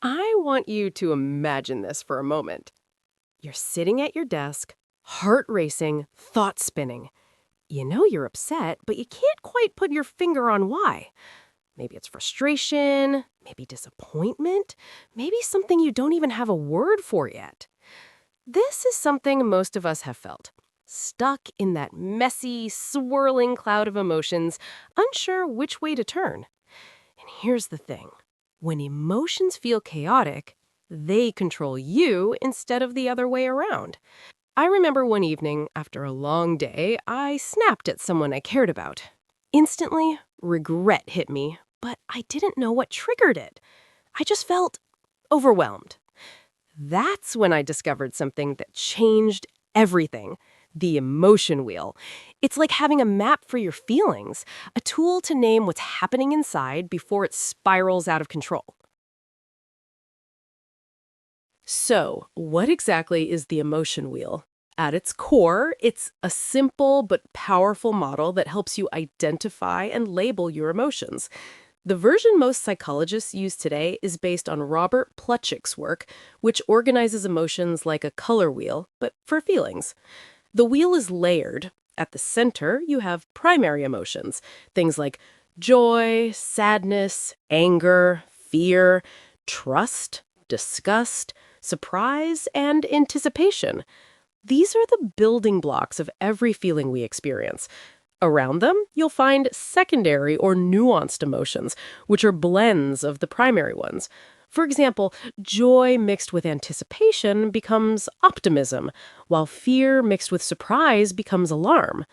I want you to imagine this for a moment. You're sitting at your desk, heart racing, thoughts spinning. You know you're upset, but you can't quite put your finger on why. Maybe it's frustration, maybe disappointment, maybe something you don't even have a word for yet. This is something most of us have felt. Stuck in that messy, swirling cloud of emotions, unsure which way to turn. And here's the thing. When emotions feel chaotic, they control you instead of the other way around. I remember one evening, after a long day, I snapped at someone I cared about. Instantly, regret hit me, but I didn't know what triggered it. I just felt overwhelmed. That's when I discovered something that changed everything. The emotion wheel. It's like having a map for your feelings, a tool to name what's happening inside before it spirals out of control. So, what exactly is the emotion wheel? At its core, it's a simple but powerful model that helps you identify and label your emotions. The version most psychologists use today is based on Robert Plutchik's work, which organizes emotions like a color wheel, but for feelings. The wheel is layered. At the center, you have primary emotions, things like joy, sadness, anger, fear, trust, disgust, surprise, and anticipation. These are the building blocks of every feeling we experience. Around them, you'll find secondary or nuanced emotions, which are blends of the primary ones. For example, joy mixed with anticipation becomes optimism, while fear mixed with surprise becomes alarm.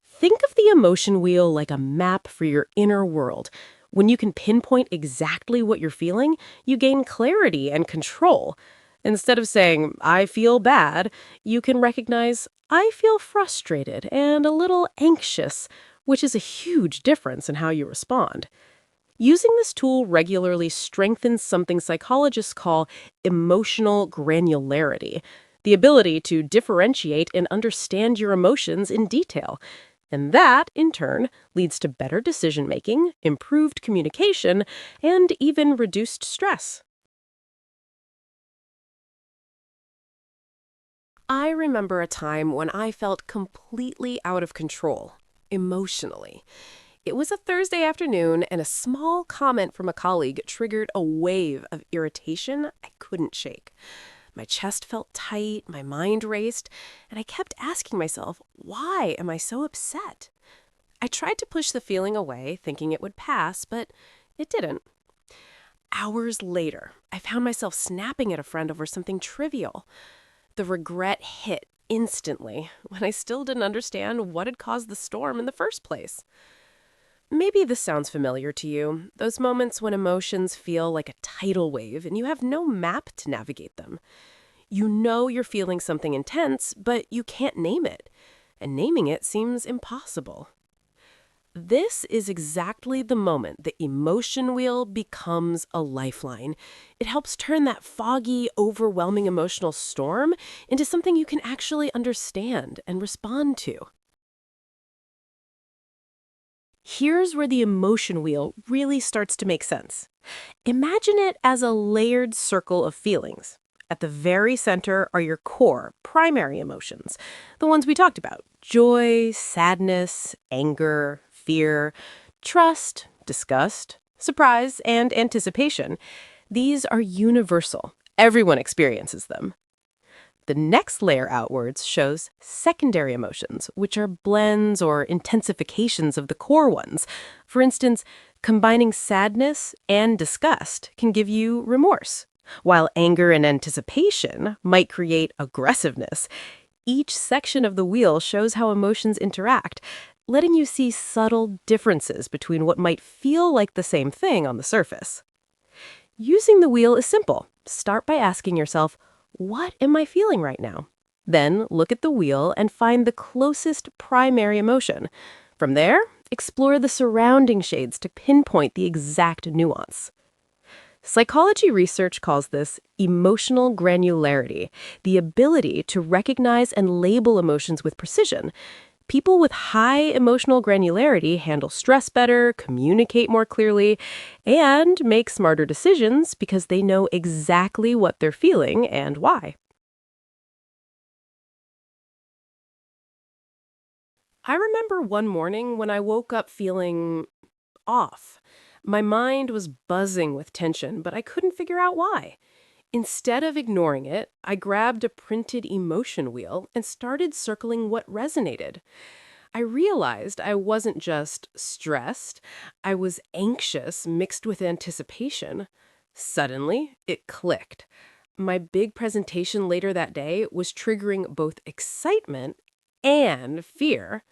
Think of the emotion wheel like a map for your inner world. When you can pinpoint exactly what you're feeling, you gain clarity and control. Instead of saying, I feel bad, you can recognize, I feel frustrated and a little anxious, which is a huge difference in how you respond. Using this tool regularly strengthens something psychologists call emotional granularity, the ability to differentiate and understand your emotions in detail. And that, in turn, leads to better decision making, improved communication, and even reduced stress. I remember a time when I felt completely out of control, emotionally. It was a Thursday afternoon, and a small comment from a colleague triggered a wave of irritation I couldn't shake. My chest felt tight, my mind raced, and I kept asking myself, why am I so upset? I tried to push the feeling away, thinking it would pass, but it didn't. Hours later, I found myself snapping at a friend over something trivial. The regret hit instantly when I still didn't understand what had caused the storm in the first place. Maybe this sounds familiar to you, those moments when emotions feel like a tidal wave and you have no map to navigate them. You know you're feeling something intense, but you can't name it, and naming it seems impossible. This is exactly the moment the emotion wheel becomes a lifeline. It helps turn that foggy, overwhelming emotional storm into something you can actually understand and respond to. Here's where the emotion wheel really starts to make sense. Imagine it as a layered circle of feelings. At the very center are your core, primary emotions, the ones we talked about: joy, sadness, anger, fear, trust, disgust, surprise, and anticipation. These are universal. Everyone experiences them. The next layer outwards shows secondary emotions, which are blends or intensifications of the core ones. For instance, combining sadness and disgust can give you remorse, while anger and anticipation might create aggressiveness. Each section of the wheel shows how emotions interact, letting you see subtle differences between what might feel like the same thing on the surface. Using the wheel is simple. Start by asking yourself, what am I feeling right now? Then look at the wheel and find the closest primary emotion. From there, explore the surrounding shades to pinpoint the exact nuance. Psychology research calls this emotional granularity, the ability to recognize and label emotions with precision. People with high emotional granularity handle stress better, communicate more clearly, and make smarter decisions because they know exactly what they're feeling and why. I remember one morning when I woke up feeling off. My mind was buzzing with tension, but I couldn't figure out why. Instead of ignoring it, I grabbed a printed emotion wheel and started circling what resonated. I realized I wasn't just stressed, I was anxious mixed with anticipation. Suddenly, it clicked. My big presentation later that day was triggering both excitement and fear.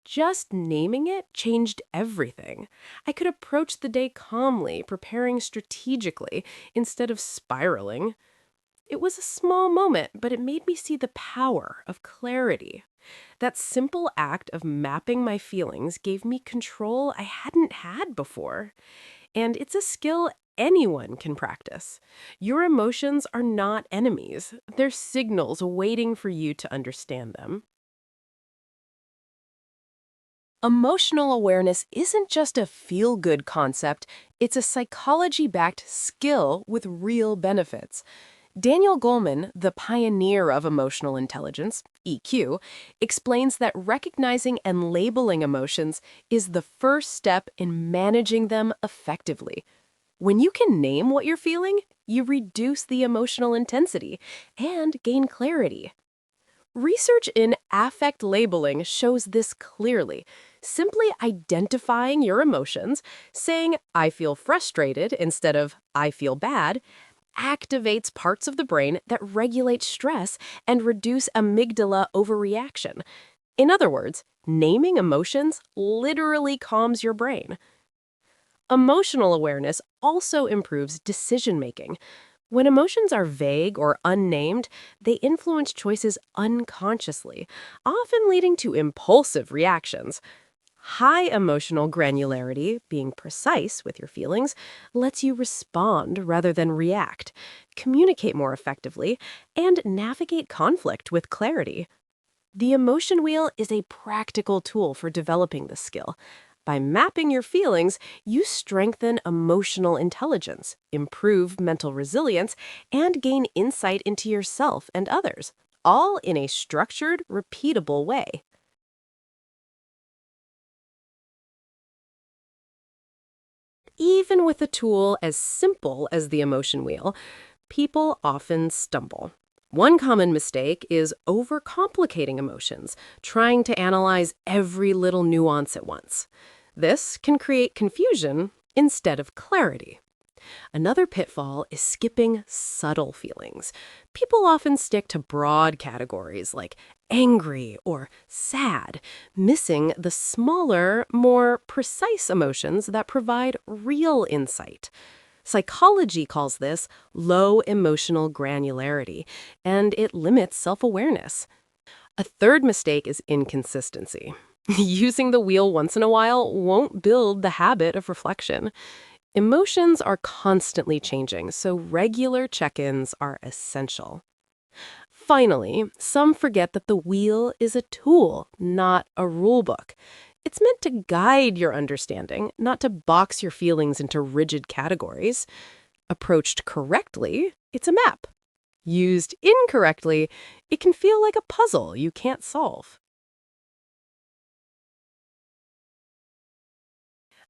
Just naming it changed everything. I could approach the day calmly, preparing strategically instead of spiraling. It was a small moment, but it made me see the power of clarity. That simple act of mapping my feelings gave me control I hadn't had before. And it's a skill anyone can practice. Your emotions are not enemies, they're signals waiting for you to understand them. Emotional awareness isn't just a feel good concept, it's a psychology backed skill with real benefits. Daniel Goleman, the pioneer of emotional intelligence, EQ, explains that recognizing and labeling emotions is the first step in managing them effectively. When you can name what you're feeling, you reduce the emotional intensity and gain clarity. Research in affect labeling shows this clearly. Simply identifying your emotions, saying, I feel frustrated instead of I feel bad, activates parts of the brain that regulate stress and reduce amygdala overreaction. In other words, naming emotions literally calms your brain. Emotional awareness also improves decision making. When emotions are vague or unnamed, they influence choices unconsciously, often leading to impulsive reactions. High emotional granularity, being precise with your feelings, lets you respond rather than react, communicate more effectively, and navigate conflict with clarity. The emotion wheel is a practical tool for developing this skill. By mapping your feelings, you strengthen emotional intelligence, improve mental resilience, and gain insight into yourself and others, all in a structured, repeatable way. Even with a tool as simple as the emotion wheel, people often stumble. One common mistake is overcomplicating emotions, trying to analyze every little nuance at once. This can create confusion instead of clarity. Another pitfall is skipping subtle feelings. People often stick to broad categories like angry or sad, missing the smaller, more precise emotions that provide real insight. Psychology calls this low emotional granularity, and it limits self awareness. A third mistake is inconsistency. Using the wheel once in a while won't build the habit of reflection. Emotions are constantly changing, so regular check ins are essential. Finally, some forget that the wheel is a tool, not a rule book. It's meant to guide your understanding, not to box your feelings into rigid categories. Approached correctly, it's a map. Used incorrectly, it can feel like a puzzle you can't solve.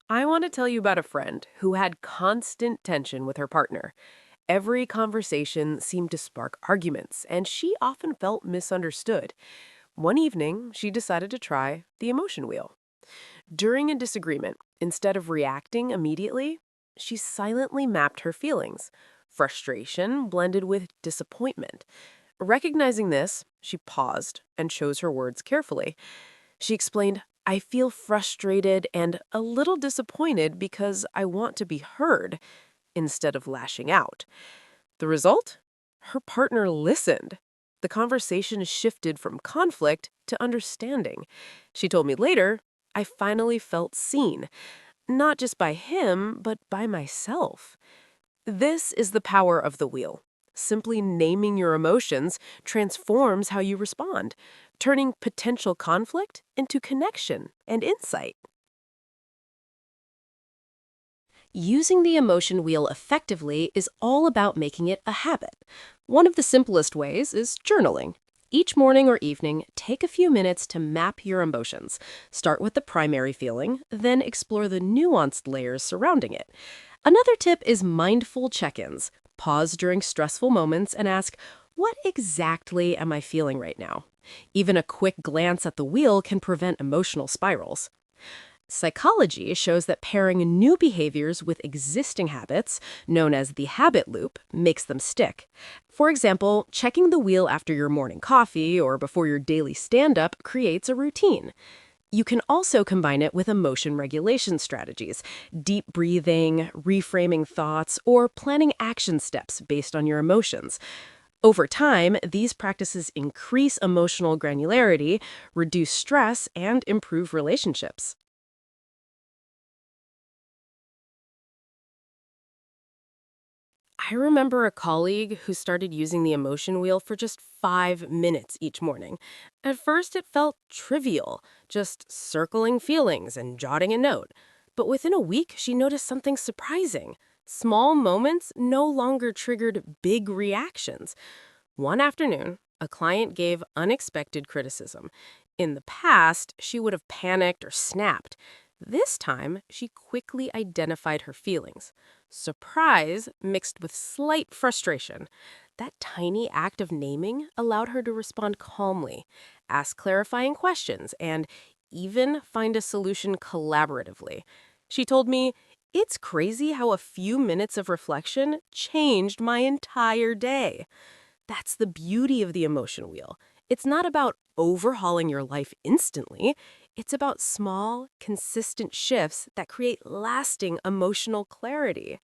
I want to tell you about a friend who had constant tension with her partner. Every conversation seemed to spark arguments, and she often felt misunderstood. One evening, she decided to try the emotion wheel. During a disagreement, instead of reacting immediately, she silently mapped her feelings. Frustration blended with disappointment. Recognizing this, she paused and chose her words carefully. She explained, I feel frustrated and a little disappointed because I want to be heard instead of lashing out. The result? Her partner listened. The conversation shifted from conflict to understanding. She told me later, I finally felt seen, not just by him, but by myself. This is the power of the wheel. Simply naming your emotions transforms how you respond. turning potential conflict into connection and insight. Using the emotion wheel effectively is all about making it a habit. One of the simplest ways is journaling. Each morning or evening, take a few minutes to map your emotions. Start with the primary feeling, then explore the nuanced layers surrounding it. Another tip is mindful check-ins. Pause during stressful moments and ask, what exactly am I feeling right now? Even a quick glance at the wheel can prevent emotional spirals. Psychology shows that pairing new behaviors with existing habits, known as the habit loop, makes them stick. For example, checking the wheel after your morning coffee or before your daily stand-up creates a routine. You can also combine it with emotion regulation strategies, deep breathing, reframing thoughts, or planning action steps based on your emotions. Over time, these practices increase emotional granularity, reduce stress, and improve relationships. I remember a colleague who started using the emotion wheel for just 5 minutes each morning. At first, it felt trivial, just circling feelings and jotting a note. But within a week, she noticed something surprising. Small moments no longer triggered big reactions. One afternoon, a client gave unexpected criticism. In the past, she would have panicked or snapped. This time, she quickly identified her feelings. Surprise mixed with slight frustration. That tiny act of naming allowed her to respond calmly, ask clarifying questions, and even find a solution collaboratively. She told me, it's crazy how a few minutes of reflection changed my entire day. That's the beauty of the emotion wheel. It's not about overhauling your life instantly. It's about small, consistent shifts that create lasting emotional clarity.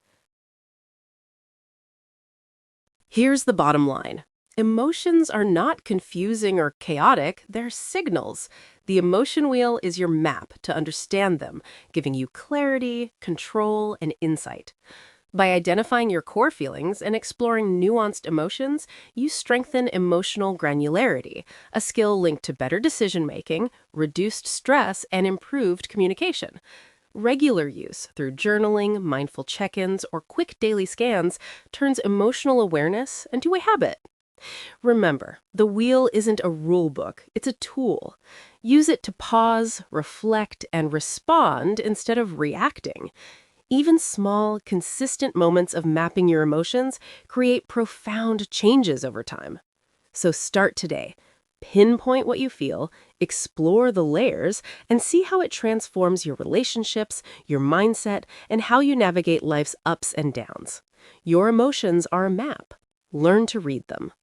Here's the bottom line. Emotions are not confusing or chaotic, they're signals. The emotion wheel is your map to understand them, giving you clarity, control, and insight. By identifying your core feelings and exploring nuanced emotions, you strengthen emotional granularity, a skill linked to better decision making, reduced stress, and improved communication. Regular use through journaling, mindful check ins, or quick daily scans turns emotional awareness into a habit. Remember, the wheel isn't a rule book, it's a tool. Use it to pause, reflect, and respond instead of reacting. Even small, consistent moments of mapping your emotions create profound changes over time. So start today. Pinpoint what you feel, explore the layers, and see how it transforms your relationships, your mindset, and how you navigate life's ups and downs. Your emotions are a map. Learn to read them.